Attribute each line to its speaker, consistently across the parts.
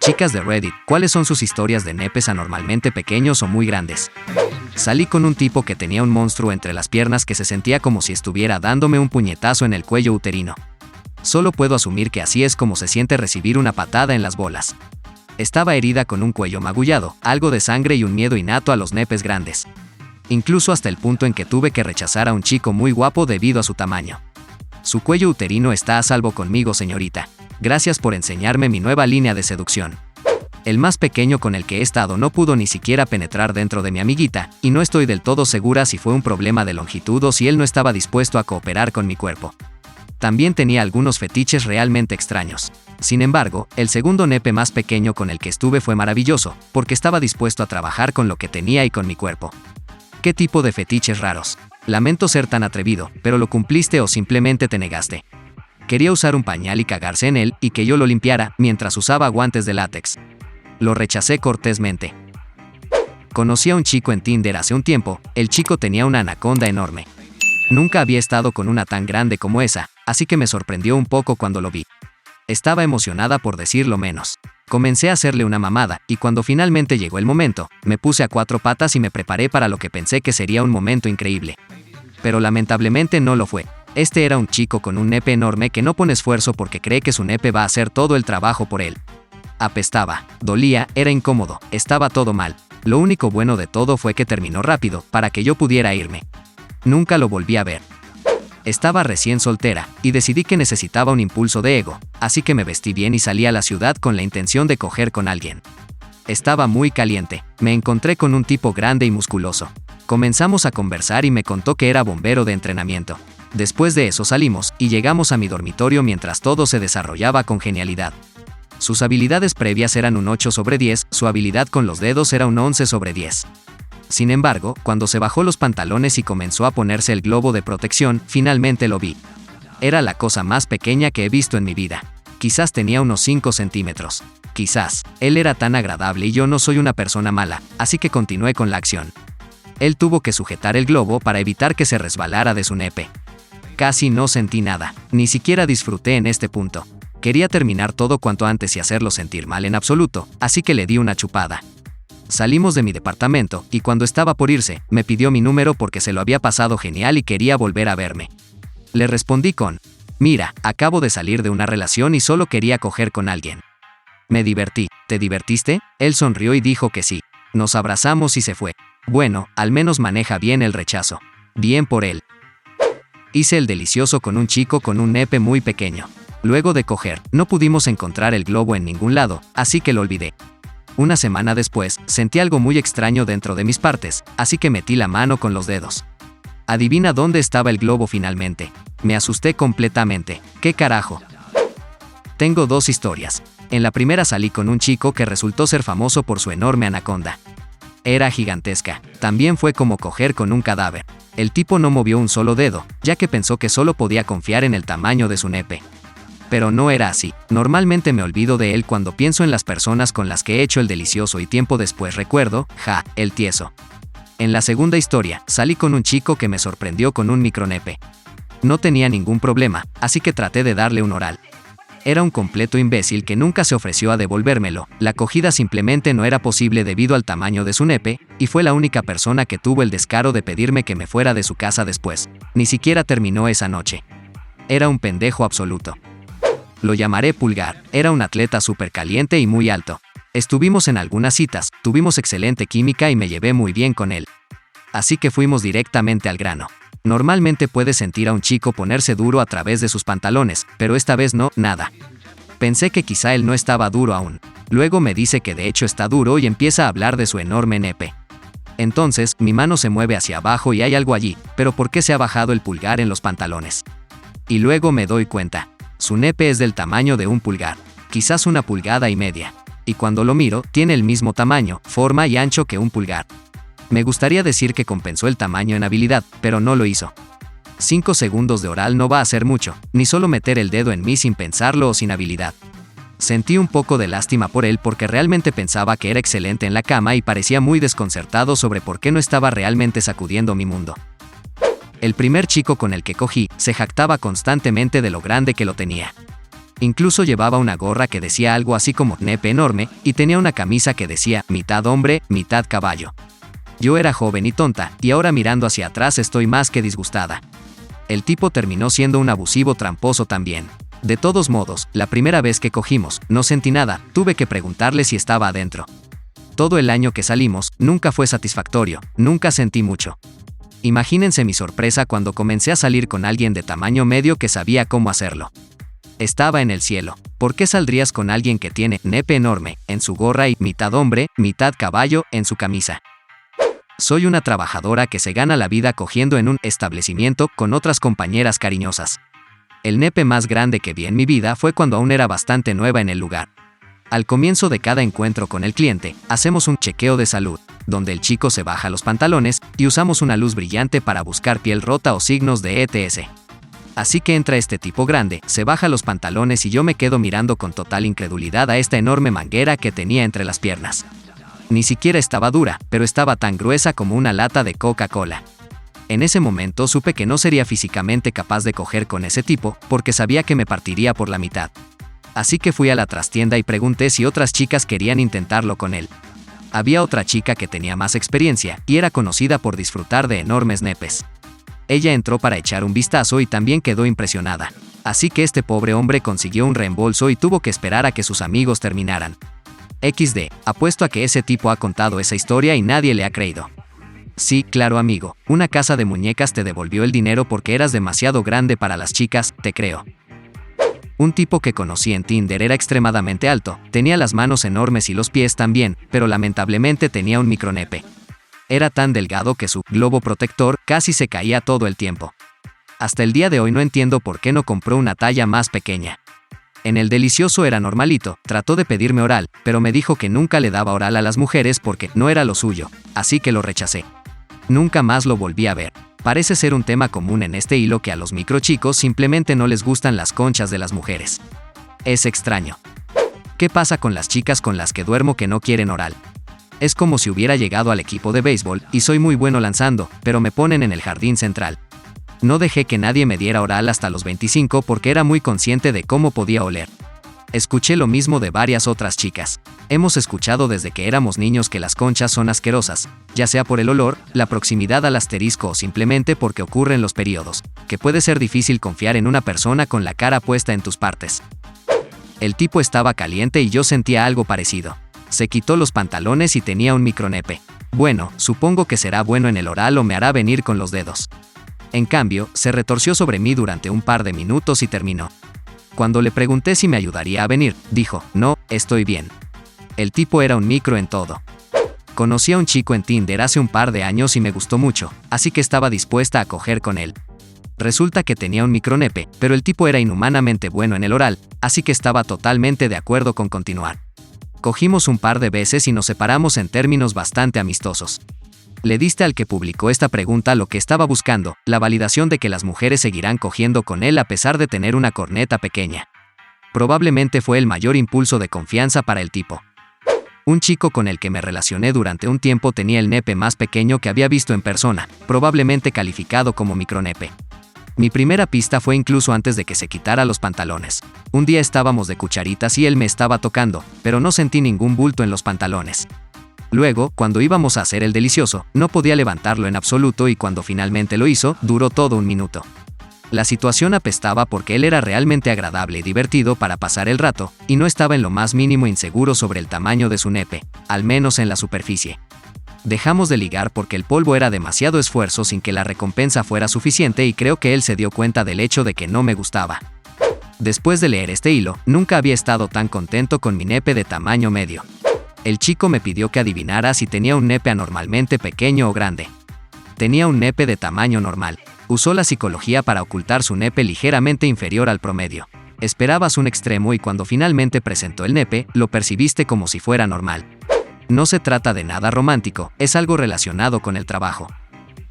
Speaker 1: Chicas de Reddit, ¿cuáles son sus historias de nepes anormalmente pequeños o muy grandes? Salí con un tipo que tenía un monstruo entre las piernas que se sentía como si estuviera dándome un puñetazo en el cuello uterino. Solo puedo asumir que así es como se siente recibir una patada en las bolas. Estaba herida con un cuello magullado, algo de sangre y un miedo innato a los nepes grandes. Incluso hasta el punto en que tuve que rechazar a un chico muy guapo debido a su tamaño. Su cuello uterino está a salvo conmigo, señorita. Gracias por enseñarme mi nueva línea de seducción. El más pequeño con el que he estado no pudo ni siquiera penetrar dentro de mi amiguita, y no estoy del todo segura si fue un problema de longitud o si él no estaba dispuesto a cooperar con mi cuerpo. También tenía algunos fetiches realmente extraños. Sin embargo, el segundo nepe más pequeño con el que estuve fue maravilloso, porque estaba dispuesto a trabajar con lo que tenía y con mi cuerpo. ¿Qué tipo de fetiches raros? Lamento ser tan atrevido, pero ¿lo cumpliste o simplemente te negaste? Quería usar un pañal y cagarse en él y que yo lo limpiara mientras usaba guantes de látex. Lo rechacé cortésmente. Conocí a un chico en Tinder hace un tiempo. El chico tenía una anaconda enorme. Nunca había estado con una tan grande como esa, así que me sorprendió un poco cuando lo vi. Estaba emocionada por decirlo menos. Comencé a hacerle una mamada, y cuando finalmente llegó el momento, me puse a 4 patas y me preparé para lo que pensé que sería un momento increíble. Pero lamentablemente no lo fue. Este era un chico con un nepe enorme que no pone esfuerzo porque cree que su nepe va a hacer todo el trabajo por él. Apestaba, dolía, era incómodo, estaba todo mal. Lo único bueno de todo fue que terminó rápido, para que yo pudiera irme. Nunca lo volví a ver. Estaba recién soltera, y decidí que necesitaba un impulso de ego, así que me vestí bien y salí a la ciudad con la intención de coger con alguien. Estaba muy caliente, me encontré con un tipo grande y musculoso. Comenzamos a conversar y me contó que era bombero de entrenamiento. Después de eso salimos, y llegamos a mi dormitorio mientras todo se desarrollaba con genialidad. Sus habilidades previas eran un 8 sobre 10, su habilidad con los dedos era un 11 sobre 10. Sin embargo, cuando se bajó los pantalones y comenzó a ponerse el globo de protección, finalmente lo vi. Era la cosa más pequeña que he visto en mi vida. Quizás tenía unos 5 centímetros. Quizás. Él era tan agradable y yo no soy una persona mala, así que continué con la acción. Él tuvo que sujetar el globo para evitar que se resbalara de su nepe. Casi no sentí nada, ni siquiera disfruté en este punto. Quería terminar todo cuanto antes y hacerlo sentir mal en absoluto, así que le di una chupada. Salimos de mi departamento, y cuando estaba por irse, me pidió mi número porque se lo había pasado genial y quería volver a verme. Le respondí con: mira, acabo de salir de una relación y solo quería coger con alguien. Me divertí. ¿Te divertiste? Él sonrió y dijo que sí. Nos abrazamos y se fue. Bueno, al menos maneja bien el rechazo. Bien por él. Hice el delicioso con un chico con un nepe muy pequeño. Luego de coger, no pudimos encontrar el globo en ningún lado, así que lo olvidé. Una semana después, sentí algo muy extraño dentro de mis partes, así que metí la mano con los dedos. Adivina dónde estaba el globo finalmente. Me asusté completamente. ¿Qué carajo? Tengo 2 historias. En la primera salí con un chico que resultó ser famoso por su enorme anaconda. Era gigantesca. También fue como coger con un cadáver. El tipo no movió un solo dedo, ya que pensó que solo podía confiar en el tamaño de su nepe. Pero no era así. Normalmente me olvido de él cuando pienso en las personas con las que he hecho el delicioso y tiempo después recuerdo, el tieso. En la segunda historia, salí con un chico que me sorprendió con un micronepe. No tenía ningún problema, así que traté de darle un oral. Era un completo imbécil que nunca se ofreció a devolvérmelo. La acogida simplemente no era posible debido al tamaño de su nepe, y fue la única persona que tuvo el descaro de pedirme que me fuera de su casa después. Ni siquiera terminó esa noche. Era un pendejo absoluto. Lo llamaré Pulgar. Era un atleta súper caliente y muy alto. Estuvimos en algunas citas, tuvimos excelente química y me llevé muy bien con él. Así que fuimos directamente al grano. Normalmente puedes sentir a un chico ponerse duro a través de sus pantalones, pero esta vez no, nada. Pensé que quizá él no estaba duro aún. Luego me dice que de hecho está duro y empieza a hablar de su enorme nepe. Entonces, mi mano se mueve hacia abajo y hay algo allí, pero ¿por qué se ha bajado el pulgar en los pantalones? Y luego me doy cuenta. Su nepe es del tamaño de un pulgar, quizás 1,5 pulgadas. Y cuando lo miro, tiene el mismo tamaño, forma y ancho que un pulgar. Me gustaría decir que compensó el tamaño en habilidad, pero no lo hizo. 5 segundos de oral no va a hacer mucho, ni solo meter el dedo en mí sin pensarlo o sin habilidad. Sentí un poco de lástima por él porque realmente pensaba que era excelente en la cama y parecía muy desconcertado sobre por qué no estaba realmente sacudiendo mi mundo. El primer chico con el que cogí se jactaba constantemente de lo grande que lo tenía. Incluso llevaba una gorra que decía algo así como nepe enorme y tenía una camisa que decía mitad hombre, mitad caballo. Yo era joven y tonta, y ahora mirando hacia atrás estoy más que disgustada. El tipo terminó siendo un abusivo tramposo también. De todos modos, la primera vez que cogimos, no sentí nada, tuve que preguntarle si estaba adentro. Todo el año que salimos, nunca fue satisfactorio, nunca sentí mucho. Imagínense mi sorpresa cuando comencé a salir con alguien de tamaño medio que sabía cómo hacerlo. Estaba en el cielo. ¿Por qué saldrías con alguien que tiene nepe enorme en su gorra y mitad hombre, mitad caballo en su camisa? Soy una trabajadora que se gana la vida cogiendo en un establecimiento con otras compañeras cariñosas. El nepe más grande que vi en mi vida fue cuando aún era bastante nueva en el lugar. Al comienzo de cada encuentro con el cliente, hacemos un chequeo de salud, donde el chico se baja los pantalones y usamos una luz brillante para buscar piel rota o signos de ETS. Así que entra este tipo grande, se baja los pantalones y yo me quedo mirando con total incredulidad a esta enorme manguera que tenía entre las piernas. Ni siquiera estaba dura, pero estaba tan gruesa como una lata de Coca-Cola. En ese momento supe que no sería físicamente capaz de coger con ese tipo, porque sabía que me partiría por la mitad. Así que fui a la trastienda y pregunté si otras chicas querían intentarlo con él. Había otra chica que tenía más experiencia, y era conocida por disfrutar de enormes nepes. Ella entró para echar un vistazo y también quedó impresionada. Así que este pobre hombre consiguió un reembolso y tuvo que esperar a que sus amigos terminaran. XD, apuesto a que ese tipo ha contado esa historia y nadie le ha creído. Sí, claro amigo, una casa de muñecas te devolvió el dinero porque eras demasiado grande para las chicas, te creo. Un tipo que conocí en Tinder era extremadamente alto, tenía las manos enormes y los pies también, pero lamentablemente tenía un micronepe. Era tan delgado que su globo protector casi se caía todo el tiempo. Hasta el día de hoy no entiendo por qué no compró una talla más pequeña. En el delicioso era normalito, trató de pedirme oral, pero me dijo que nunca le daba oral a las mujeres porque no era lo suyo, así que lo rechacé. Nunca más lo volví a ver. Parece ser un tema común en este hilo que a los microchicos simplemente no les gustan las conchas de las mujeres. Es extraño. ¿Qué pasa con las chicas con las que duermo que no quieren oral? Es como si hubiera llegado al equipo de béisbol y soy muy bueno lanzando, pero me ponen en el jardín central. No dejé que nadie me diera oral hasta los 25 porque era muy consciente de cómo podía oler. Escuché lo mismo de varias otras chicas. Hemos escuchado desde que éramos niños que las conchas son asquerosas, ya sea por el olor, la proximidad al asterisco o simplemente porque ocurren los periodos, que puede ser difícil confiar en una persona con la cara puesta en tus partes. El tipo estaba caliente y yo sentía algo parecido. Se quitó los pantalones y tenía un micronepe. Bueno, supongo que será bueno en el oral o me hará venir con los dedos. En cambio, se retorció sobre mí durante un par de minutos y terminó. Cuando le pregunté si me ayudaría a venir, dijo, no, estoy bien. El tipo era un micro en todo. Conocí a un chico en Tinder hace un par de años y me gustó mucho, así que estaba dispuesta a coger con él. Resulta que tenía un micronepe, pero el tipo era inhumanamente bueno en el oral, así que estaba totalmente de acuerdo con continuar. Cogimos un par de veces y nos separamos en términos bastante amistosos. Le diste al que publicó esta pregunta lo que estaba buscando, la validación de que las mujeres seguirán cogiendo con él a pesar de tener una corneta pequeña. Probablemente fue el mayor impulso de confianza para el tipo. Un chico con el que me relacioné durante un tiempo tenía el nepe más pequeño que había visto en persona, probablemente calificado como micronepe. Mi primera pista fue incluso antes de que se quitara los pantalones. Un día estábamos de cucharitas y él me estaba tocando, pero no sentí ningún bulto en los pantalones. Luego, cuando íbamos a hacer el delicioso, no podía levantarlo en absoluto y cuando finalmente lo hizo, duró todo un minuto. La situación apestaba porque él era realmente agradable y divertido para pasar el rato, y no estaba en lo más mínimo inseguro sobre el tamaño de su nepe, al menos en la superficie. Dejamos de ligar porque el polvo era demasiado esfuerzo sin que la recompensa fuera suficiente y creo que él se dio cuenta del hecho de que no me gustaba. Después de leer este hilo, nunca había estado tan contento con mi nepe de tamaño medio. El chico me pidió que adivinara si tenía un nepe anormalmente pequeño o grande. Tenía un nepe de tamaño normal. Usó la psicología para ocultar su nepe ligeramente inferior al promedio. Esperabas un extremo y cuando finalmente presentó el nepe, lo percibiste como si fuera normal. No se trata de nada romántico, es algo relacionado con el trabajo.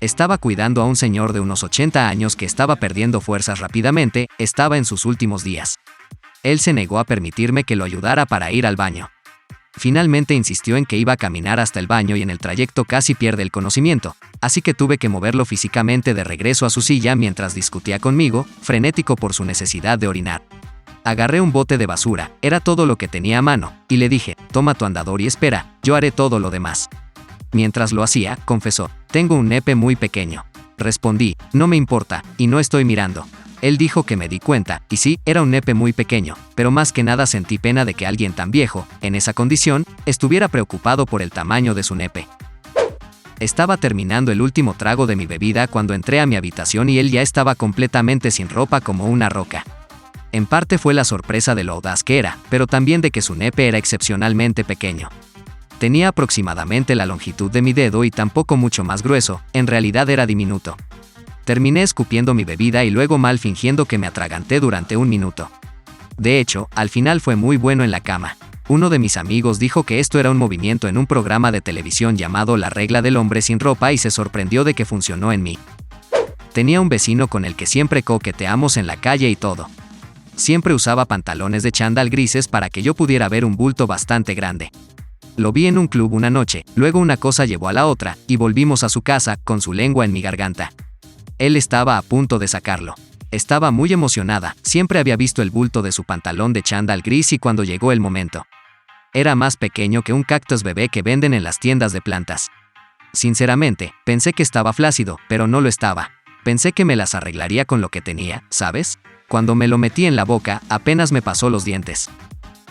Speaker 1: Estaba cuidando a un señor de unos 80 años que estaba perdiendo fuerzas rápidamente, estaba en sus últimos días. Él se negó a permitirme que lo ayudara para ir al baño. Finalmente insistió en que iba a caminar hasta el baño y en el trayecto casi pierde el conocimiento, así que tuve que moverlo físicamente de regreso a su silla mientras discutía conmigo, frenético por su necesidad de orinar. Agarré un bote de basura, era todo lo que tenía a mano, y le dije, toma tu andador y espera, yo haré todo lo demás. Mientras lo hacía, confesó, tengo un nepe muy pequeño. Respondí, no me importa, y no estoy mirando. Él dijo que me di cuenta, y sí, era un nepe muy pequeño, pero más que nada sentí pena de que alguien tan viejo, en esa condición, estuviera preocupado por el tamaño de su nepe. Estaba terminando el último trago de mi bebida cuando entré a mi habitación y él ya estaba completamente sin ropa como una roca. En parte fue la sorpresa de lo audaz que era, pero también de que su nepe era excepcionalmente pequeño. Tenía aproximadamente la longitud de mi dedo y tampoco mucho más grueso, en realidad era diminuto. Terminé escupiendo mi bebida y luego mal fingiendo que me atraganté durante un minuto. De hecho, al final fue muy bueno en la cama. Uno de mis amigos dijo que esto era un movimiento en un programa de televisión llamado La regla del hombre sin ropa y se sorprendió de que funcionó en mí. Tenía un vecino con el que siempre coqueteamos en la calle y todo. Siempre usaba pantalones de chándal grises para que yo pudiera ver un bulto bastante grande. Lo vi en un club una noche, luego una cosa llevó a la otra, y volvimos a su casa, con su lengua en mi garganta. Él estaba a punto de sacarlo. Estaba muy emocionada, siempre había visto el bulto de su pantalón de chándal gris y cuando llegó el momento. Era más pequeño que un cactus bebé que venden en las tiendas de plantas. Sinceramente, pensé que estaba flácido, pero no lo estaba. Pensé que me las arreglaría con lo que tenía, ¿sabes? Cuando me lo metí en la boca, apenas me pasó los dientes.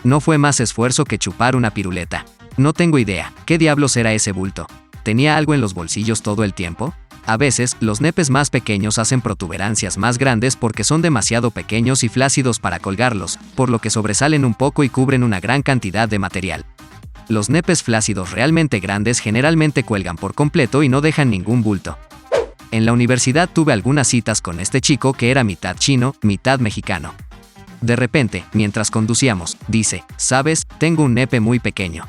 Speaker 1: No fue más esfuerzo que chupar una piruleta. No tengo idea, ¿qué diablos era ese bulto? ¿Tenía algo en los bolsillos todo el tiempo? A veces, los nepes más pequeños hacen protuberancias más grandes porque son demasiado pequeños y flácidos para colgarlos, por lo que sobresalen un poco y cubren una gran cantidad de material. Los nepes flácidos realmente grandes generalmente cuelgan por completo y no dejan ningún bulto. En la universidad tuve algunas citas con este chico que era mitad chino, mitad mexicano. De repente, mientras conducíamos, dice, ¿sabes? Tengo un nepe muy pequeño.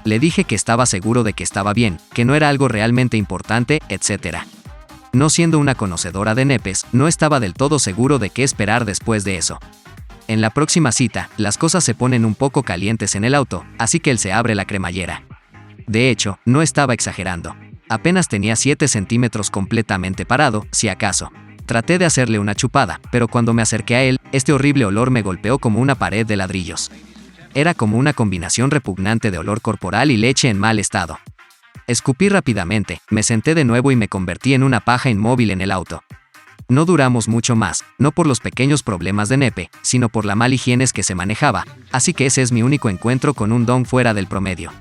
Speaker 1: Le dije que estaba seguro de que estaba bien, que no era algo realmente importante, etc. No siendo una conocedora de nepes, no estaba del todo seguro de qué esperar después de eso. En la próxima cita, las cosas se ponen un poco calientes en el auto, así que él se abre la cremallera. De hecho, no estaba exagerando. Apenas tenía 7 centímetros completamente parado, si acaso. Traté de hacerle una chupada, pero cuando me acerqué a él, este horrible olor me golpeó como una pared de ladrillos. Era como una combinación repugnante de olor corporal y leche en mal estado. Escupí rápidamente, me senté de nuevo y me convertí en una paja inmóvil en el auto. No duramos mucho más, no por los pequeños problemas de nepe, sino por la mal higiene que se manejaba, así que ese es mi único encuentro con un don fuera del promedio.